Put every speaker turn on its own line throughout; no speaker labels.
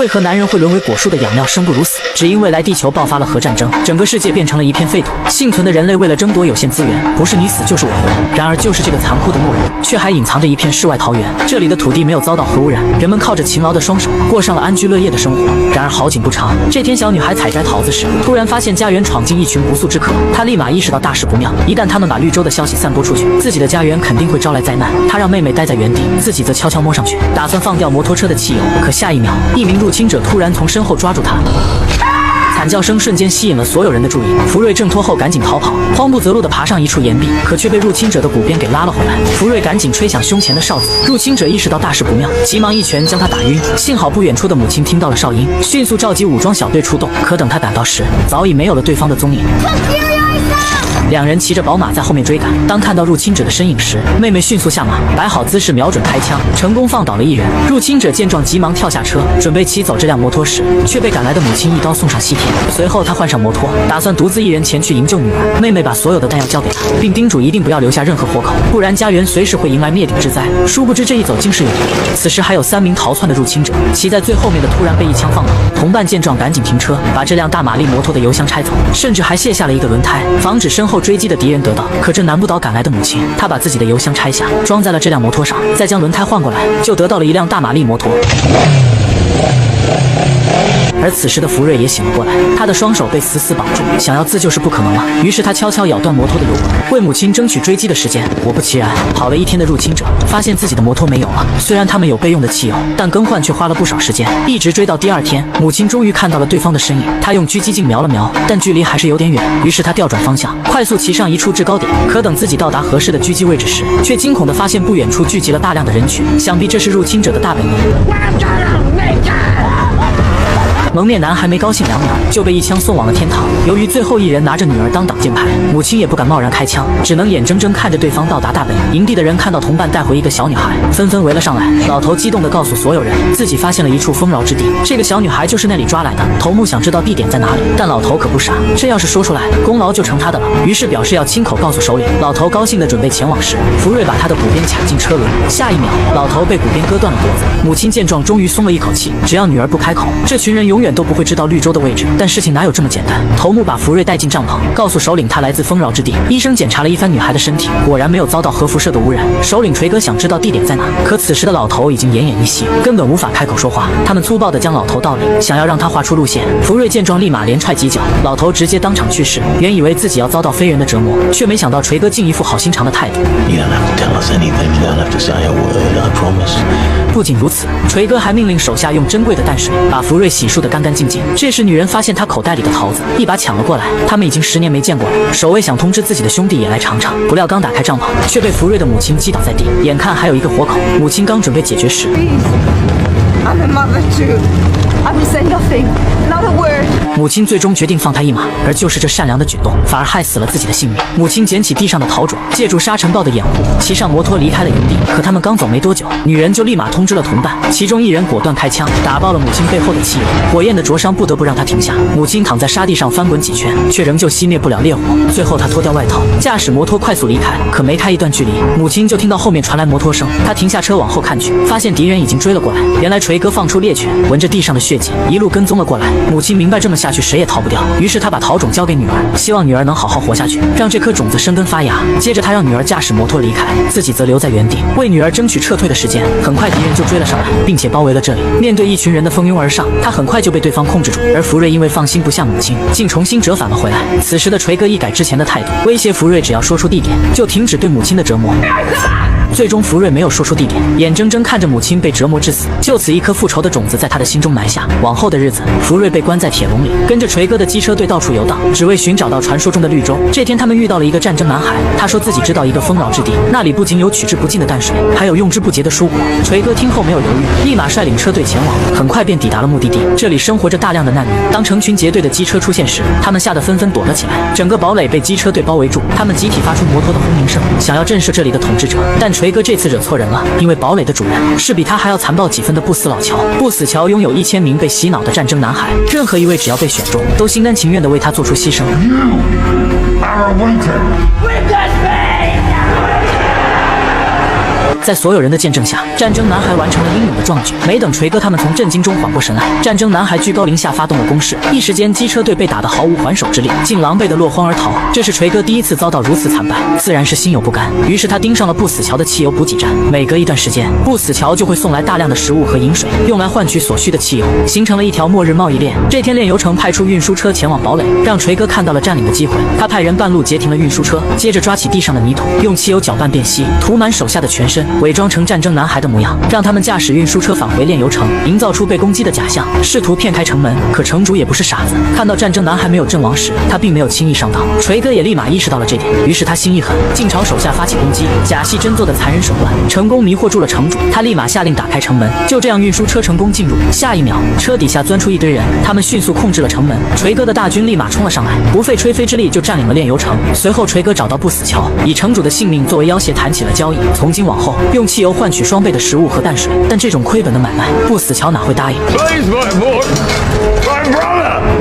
为何男人会沦为果树的养料，生不如死？只因未来地球爆发了核战争，整个世界变成了一片废土，幸存的人类为了争夺有限资源，不是你死就是我活。然而就是这个残酷的末日，却还隐藏着一片世外桃源。这里的土地没有遭到核污染，人们靠着勤劳的双手过上了安居乐业的生活。然而好景不长，这天小女孩采摘桃子时，突然发现家园闯进一群不速之客，她立马意识到大事不妙，一旦他们把绿洲的消息散播出去，自己的家园肯定会招来灾难。她让妹妹待在原地，自己则悄悄摸上去，打算放掉摩托车的汽油。可下一秒，一名入侵者突然从身后抓住她。惨叫声瞬间吸引了所有人的注意，福瑞挣脱后赶紧逃跑，慌不择路地爬上一处岩壁，可却被入侵者的骨鞭给拉了回来。福瑞赶紧吹响胸前的哨子，入侵者意识到大事不妙，急忙一拳将他打晕。幸好不远处的母亲听到了哨音，迅速召集武装小队出动，可等他赶到时，早已没有了对方的踪影。两人骑着宝马在后面追赶，当看到入侵者的身影时，妹妹迅速下马，摆好姿势，瞄准开枪，成功放倒了一人。入侵者见状急忙跳下车，准备骑走这辆摩托时，却被赶来的母亲一刀送上西天。随后他换上摩托，打算独自一人前去营救女儿。妹妹把所有的弹药交给他，并叮嘱一定不要留下任何活口，不然家园随时会迎来灭顶之灾。殊不知这一走竟是有敌。此时还有3名逃窜的入侵者，骑在最后面的突然被一枪放倒。同伴见状赶紧停车，把这辆大马力摩托的油箱拆走，甚至还卸下了一个轮胎，防止身后追击的敌人得到。可这难不倒赶来的母亲，她把自己的油箱拆下，装在了这辆摩托上，再将轮胎换过来，就得到了一辆大马力摩托。而此时的福瑞也醒了过来，他的双手被死死绑住，想要自救是不可能了。于是他悄悄咬断摩托的油管，为母亲争取追击的时间。果不其然，跑了一天的入侵者发现自己的摩托没有了。虽然他们有备用的汽油，但更换却花了不少时间，一直追到第2天，母亲终于看到了对方的身影。他用狙击镜瞄了瞄，但距离还是有点远，于是他调转方向，快速骑上一处制高点。可等自己到达合适的狙击位置时，却惊恐地发现不远处聚集了大量的人群，想必这是入侵者的大本营。蒙面男还没高兴2秒，就被一枪送往了天堂。由于最后一人拿着女儿当挡箭牌，母亲也不敢贸然开枪，只能眼睁睁看着对方到达大本营。营地的人看到同伴带回一个小女孩，纷纷围了上来。老头激动地告诉所有人，自己发现了一处丰饶之地，这个小女孩就是那里抓来的。头目想知道地点在哪里，但老头可不傻，这要是说出来，功劳就成他的了。于是表示要亲口告诉首领。老头高兴地准备前往时，福瑞把他的骨鞭卡进车轮，下一秒，老头被骨鞭割断了脖子。母亲见状，终于松了一口气，只要女儿不开口，这群人永远都不会知道绿洲的位置。但事情哪有这么简单？头目把福瑞带进帐篷，告诉首领他来自丰饶之地。医生检查了一番女孩的身体，果然没有遭到核辐射的污染。首领锤哥想知道地点在哪，可此时的老头已经奄奄一息，根本无法开口说话。他们粗暴地将老头盗领，想要让他画出路线。福瑞见状立马连踹几脚，老头直接当场去世。原以为自己要遭到非人的折磨，却没想到锤哥竟一副好心肠的态度。不仅如此，锤哥还命令手下用珍贵的淡水把福瑞洗漱得干干净净。这时女人发现他口袋里的桃子，一把抢了过来。他们已经10年没见过了，守卫想通知自己的兄弟也来尝尝，不料刚打开帐篷，却被福瑞的母亲击倒在地，眼看还有一个活口。母亲刚准备解决时，
I'm a mother too. I will say nothing, not a word.
母亲最终决定放他一马，而就是这善良的举动，反而害死了自己的性命。母亲捡起地上的桃种，借助沙尘暴的掩护，骑上摩托离开了营地。可他们刚走没多久，女人就立马通知了同伴，其中一人果断开枪，打爆了母亲背后的汽油。火焰的灼伤不得不让她停下。母亲躺在沙地上翻滚几圈，却仍旧熄灭不了烈火。最后她脱掉外套，驾驶摩托快速离开。可没开一段距离，母亲就听到后面传来摩托声。她停下车往后看去，发现敌人已经追了过来。原来锤哥放出猎犬，闻着地上的血迹，一路跟踪了过来。母亲明白这么下去谁也逃不掉，于是她把桃种交给女儿，希望女儿能好好活下去，让这颗种子生根发芽。接着她让女儿驾驶摩托离开，自己则留在原地，为女儿争取撤退的时间。很快敌人就追了上来，并且包围了这里。面对一群人的蜂拥而上，他很快就被对方控制住。而福瑞因为放心不下母亲，竟重新折返了回来。此时的锤哥一改之前的态度，威胁福瑞只要说出地点，就停止对母亲的折磨。最终福瑞没有说出地点，眼睁睁看着母亲被折磨致死，就此一颗复仇的种子在他的心中埋下。往后的日子，福瑞被关在铁笼里，跟着锤哥的机车队到处游荡，只为寻找到传说中的绿洲。这天他们遇到了一个战争男孩，他说自己知道一个丰饶之地，那里不仅有取之不尽的淡水，还有用之不竭的蔬果。锤哥听后没有犹豫，立马率领车队前往，很快便抵达了目的地。这里生活着大量的难民，当成群结队的机车出现时，他们吓得纷纷躲了起来。整个堡垒被机车队包围住，他们集体发出摩托的轰鸣声，想要震慑这里的统治者。但锤哥这次惹错人了，因为堡垒的主人是比他还要残暴几分的不死老乔。不死乔拥有1000名被洗脑的战争男孩，任何一位只要被选中，都心甘情愿地为他做出牺牲。在所有人的见证下，战争男孩完成了英勇的壮举。没等锤哥他们从震惊中缓过神来，战争男孩居高临下发动了攻势，一时间机车队被打得毫无还手之力，竟狼狈的落荒而逃。这是锤哥第一次遭到如此惨败，自然是心有不甘。于是他盯上了不死桥的汽油补给站，每隔一段时间，不死桥就会送来大量的食物和饮水，用来换取所需的汽油，形成了一条末日贸易链。这天，炼油城派出运输车前往堡垒，让锤哥看到了占领的机会。他派人半路截停了运输车，接着抓起地上的泥土，用汽油搅拌变稀，涂满手下的全身，伪装成战争男孩的模样，让他们驾驶运输车返回炼油城，营造出被攻击的假象，试图骗开城门。可城主也不是傻子，看到战争男孩没有阵亡时，他并没有轻易上当。锤哥也立马意识到了这点，于是他心一狠，竟朝手下发起攻击，假戏真做的残忍手段，成功迷惑住了城主。他立马下令打开城门，就这样运输车成功进入。下一秒，车底下钻出一堆人，他们迅速控制了城门。锤哥的大军立马冲了上来，不费吹灰之力就占领了炼油城。随后，锤哥找到不死桥，以城主的性命作为要挟，谈起了交易。从今往后，用汽油换取双倍的食物和淡水。但这种亏本的买卖，不死桥哪会答应？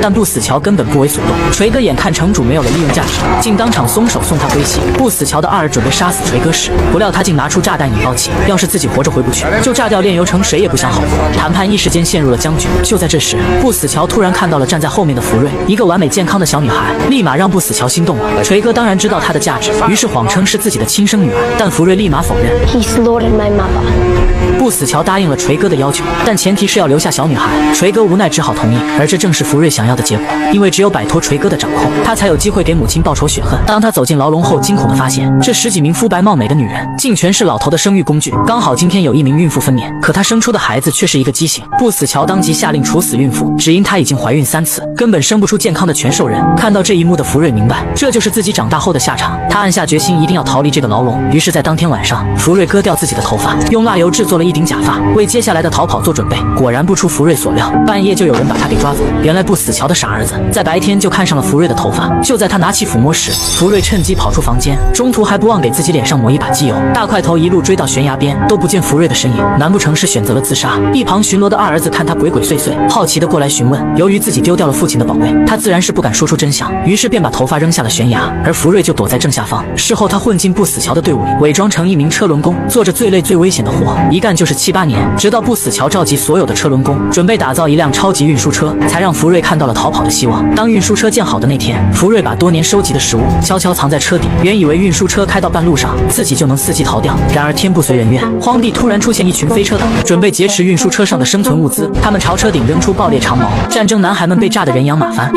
但不死桥根本不为所动。锤哥眼看城主没有了利用价值，竟当场松手送他归西。不死桥的二儿准备杀死锤哥时，不料他竟拿出炸弹引爆器，要是自己活着回不去，就炸掉炼油城，谁也不想好过。谈判一时间陷入了僵局。就在这时，不死桥突然看到了站在后面的福瑞，一个完美健康的小女孩，立马让不死桥心动了。锤哥当然知道她的价值，于是谎称是自己的亲生女儿，但福瑞立马否认。
He slaughtered my mother.
不死桥答应了锤哥的要求，但前提是要留下小女孩。锤哥无奈只好同意，而这正是福瑞想要的结果，因为只有摆脱锤哥的掌控，他才有机会给母亲报仇雪恨。当他走进牢笼后，惊恐地发现这十几名肤白貌美的女人，竟全是老头的生育工具。刚好今天有一名孕妇分娩，可她生出的孩子却是一个畸形。不死桥当即下令处死孕妇，只因她已经怀孕3次，根本生不出健康的全兽人。看到这一幕的福瑞明白，这就是自己长大后的下场。他暗下决心，一定要逃离这个牢笼。于是，在当天晚上，福瑞割掉自己的头发，用蜡油制作了一顶假发，为接下来的逃跑做准备。果然不出福瑞所料，半夜就有人把他给抓走。原来不死桥的傻儿子在白天就看上了福瑞的头发，就在他拿起抚摸时，福瑞趁机跑出房间，中途还不忘给自己脸上抹一把机油。大块头一路追到悬崖边，都不见福瑞的身影，难不成是选择了自杀？一旁巡逻的二儿子看他鬼鬼祟祟，好奇的过来询问。由于自己丢掉了父亲的宝贝，他自然是不敢说出真相，于是便把头发扔下了悬崖，而福瑞就躲在正下方。事后他混进不死桥的队伍里，伪装成一名车轮工，做着最累最危险的活，一干就是7、8年，直到不死桥召集所有的车轮工，准备打造一辆超级运输车，才让福瑞看到了逃跑的希望。当运输车建好的那天，福瑞把多年收集的食物悄悄藏在车底，原以为运输车开到半路上，自己就能伺机逃掉。然而天不随人愿，荒地突然出现一群飞车党，准备劫持运输车上的生存物资。他们朝车顶扔出爆裂长矛，战争男孩们被炸得人仰马翻。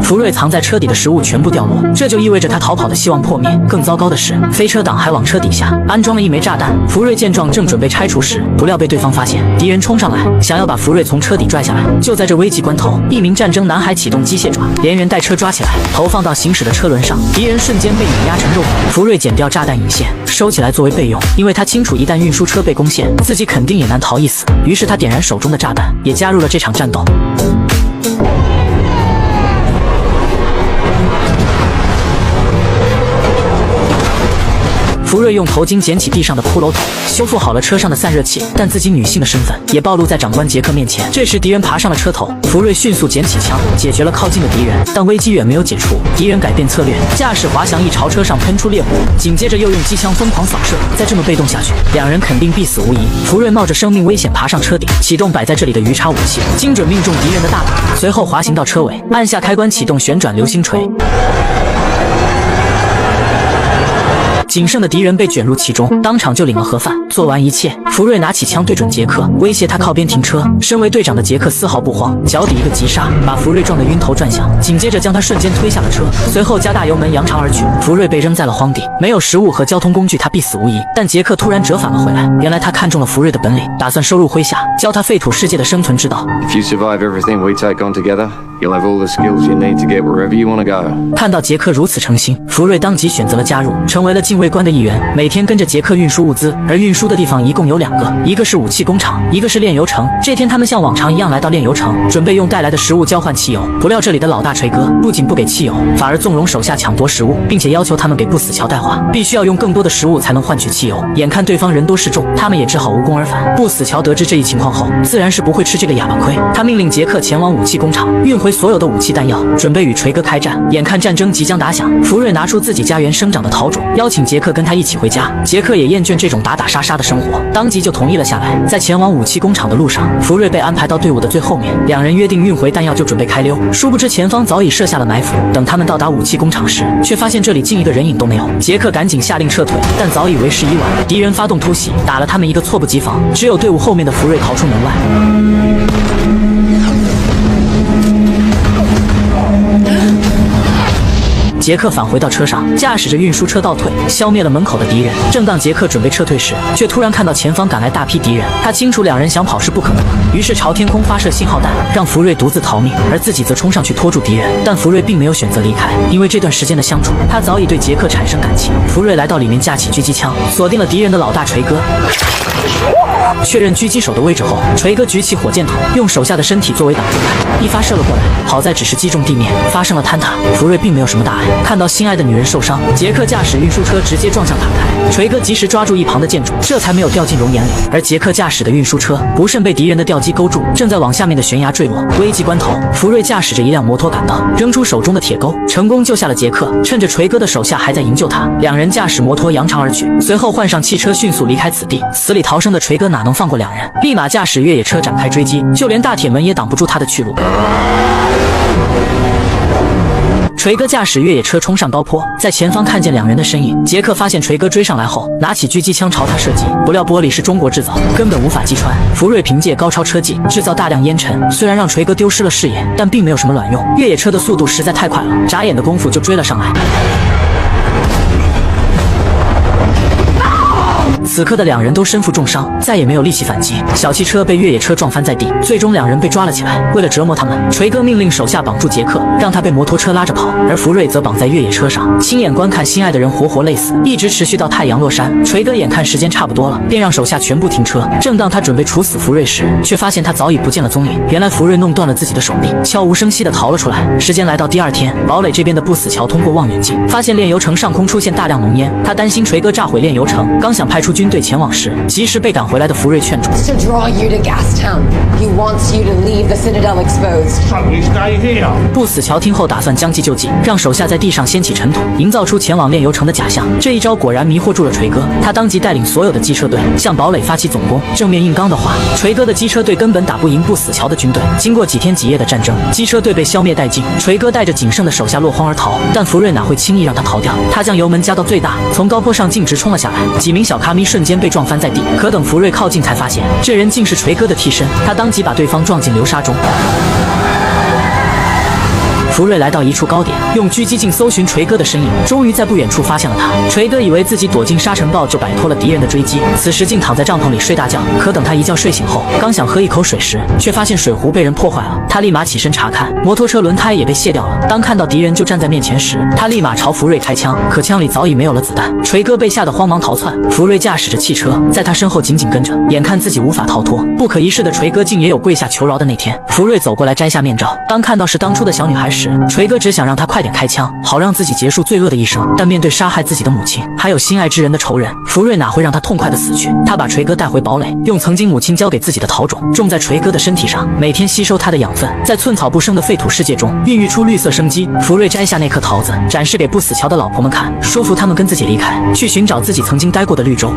福瑞藏在车底的食物全部掉落，这就意味着他逃跑的希望破灭。更糟糕的是，飞车党还往车底下安装了一枚炸弹。福瑞见状，正准备拆除时，不料被对方发现，敌人冲上来，想要把福瑞从车底拽下来。就在这危急关头，一名战争男孩启动机械爪，连人带车抓起来，投放到行驶的车轮上，敌人瞬间被碾压成肉饼。福瑞剪掉炸弹引线，收起来作为备用，因为他清楚一旦运输车被攻陷，自己肯定也难逃一死。于是他点燃手中的炸弹，也加入了这场战斗。福瑞用头巾捡起地上的骷髅头，修复好了车上的散热器，但自己女性的身份也暴露在长官杰克面前。这时敌人爬上了车头，福瑞迅速捡起枪，解决了靠近的敌人，但危机远没有解除，敌人改变策略，驾驶滑翔翼朝车上喷出烈火，紧接着又用机枪疯狂扫射。再这么被动下去，两人肯定必死无疑。福瑞冒着生命危险爬上车顶，启动摆在这里的鱼叉武器，精准命中敌人的大脑，随后滑行到车尾，按下开关启动旋转流星锤。仅剩的敌人被卷入其中，当场就领了盒饭。做完一切，福瑞拿起枪对准杰克，威胁他靠边停车。身为队长的杰克丝毫不慌，脚底一个急刹，把福瑞撞得晕头转向，紧接着将他瞬间推下了车，随后加大油门扬长而去。福瑞被扔在了荒地，没有食物和交通工具，他必死无疑。但杰克突然折返了回来，原来他看中了福瑞的本领，打算收入麾下，教他废土世界的生存之道。
If you survive everything we take on together, you'll have all the skills you need to get wherever you want to go.
看到杰克如此诚心，福瑞当即选择了加入，成为了禁卫官的一员，每天跟着杰克运输物资。而运输的地方一共有2个，一个是武器工厂，一个是炼油城。这天他们像往常一样来到炼油城，准备用带来的食物交换汽油。不料这里的老大锤哥不仅不给汽油，反而纵容手下抢夺食物，并且要求他们给不死桥带话，必须要用更多的食物才能换取汽油。眼看对方人多势众，他们也只好无功而返。不死桥得知这一情况后，自然是不会吃这个哑巴亏。他命令杰克前往武器工厂，运回所有的武器弹药，准备与锤哥开战。眼看战争即将打响，福瑞拿出自己家园生长的桃种，邀请杰克跟他一起回家。杰克也厌倦这种打打杀杀的生活，当即就同意了下来。在前往武器工厂的路上，福瑞被安排到队伍的最后面，两人约定运回弹药就准备开溜。殊不知前方早已设下了埋伏，等他们到达武器工厂时，却发现这里竟一个人影都没有。杰克赶紧下令撤退，但早已为时已晚，敌人发动突袭，打了他们一个措不及防，只有队伍后面的福瑞逃出门外。杰克返回到车上，驾驶着运输车倒退，消灭了门口的敌人。正当杰克准备撤退时，却突然看到前方赶来大批敌人。他清楚两人想跑是不可能的，于是朝天空发射信号弹，让福瑞独自逃命，而自己则冲上去拖住敌人。但福瑞并没有选择离开，因为这段时间的相处，他早已对杰克产生感情。福瑞来到里面，架起狙击枪，锁定了敌人的老大锤哥。确认狙击手的位置后，锤哥举起火箭筒，用手下的身体作为挡箭牌，一发射了过来。好在只是击中地面，发生了坍塌。福瑞并没有什么大碍。看到心爱的女人受伤，杰克驾驶运输车直接撞向塔台，锤哥及时抓住一旁的建筑，这才没有掉进熔岩里。而杰克驾驶的运输车不慎被敌人的吊机勾住，正在往下面的悬崖坠落。危急关头，福瑞驾驶着一辆摩托赶到，扔出手中的铁钩，成功救下了杰克。趁着锤哥的手下还在营救他，两人驾驶摩托扬长而去，随后换上汽车迅速离开此地。死里逃生的锤哥哪能放过两人，立马驾驶越野车展开追击，就连大铁门也挡不住他的去路。锤哥驾驶越野车冲上高坡，在前方看见两人的身影。杰克发现锤哥追上来后，拿起狙击枪朝他射击，不料玻璃是中国制造，根本无法击穿。福瑞凭借高超车技制造大量烟尘，虽然让锤哥丢失了视野，但并没有什么卵用。越野车的速度实在太快了，眨眼的功夫就追了上来。此刻的两人都身负重伤，再也没有力气反击。小汽车被越野车撞翻在地，最终两人被抓了起来。为了折磨他们，锤哥命令手下绑住杰克，让他被摩托车拉着跑，而福瑞则绑在越野车上，亲眼观看心爱的人活活累死，一直持续到太阳落山。锤哥眼看时间差不多了，便让手下全部停车。正当他准备处死福瑞时，却发现他早已不见了踪影。原来福瑞弄断了自己的手臂，悄无声息地逃了出来。时间来到第二天，堡垒这边的不死乔通过望远镜发现炼油城上空出现大量浓烟，他担心锤哥炸毁炼油城，刚想派出军队前往时，及时被赶回来的福瑞劝住。
To draw you to Gastown, he wants you to leave the Citadel exposed.
So we stay here.
不死乔听后打算将计就计，让手下在地上掀起尘土，营造出前往炼油城的假象。这一招果然迷惑住了锤哥，他当即带领所有的机车队向堡垒发起总攻。正面硬刚的话，锤哥的机车队根本打不赢不死乔的军队。经过几天几夜的战争，机车队被消灭殆尽，锤哥带着仅剩的手下落荒而逃。但福瑞哪会轻易让他逃掉？他将油门加到最大，从高坡上径直冲了下来。几名小卡咪瞬间被撞翻在地，可等福瑞靠近才发现这人竟是锤哥的替身，他当即把对方撞进流沙中。福瑞来到一处高点，用狙击镜搜寻锤哥的身影，终于在不远处发现了他。锤哥以为自己躲进沙尘暴就摆脱了敌人的追击，此时竟躺在帐篷里睡大觉。可等他一觉睡醒后，刚想喝一口水时，却发现水壶被人破坏了。他立马起身查看，摩托车轮胎也被卸掉了。当看到敌人就站在面前时，他立马朝福瑞开枪，可枪里早已没有了子弹。锤哥被吓得慌忙逃窜，福瑞驾驶着汽车在他身后紧紧跟着，眼看自己无法逃脱，不可一世的锤哥竟也有跪下求饶的那天。福瑞走过来摘下面罩，当看到是当初的小女孩时，锤哥只想让他快点开枪，好让自己结束罪恶的一生。但面对杀害自己的母亲还有心爱之人的仇人，福瑞哪会让他痛快的死去？他把锤哥带回堡垒，用曾经母亲交给自己的桃种种在锤哥的身体上，每天吸收他的养分，在寸草不生的废土世界中孕育出绿色生机。福瑞摘下那颗桃子，展示给不死乔的老婆们看，说服他们跟自己离开，去寻找自己曾经待过的绿洲。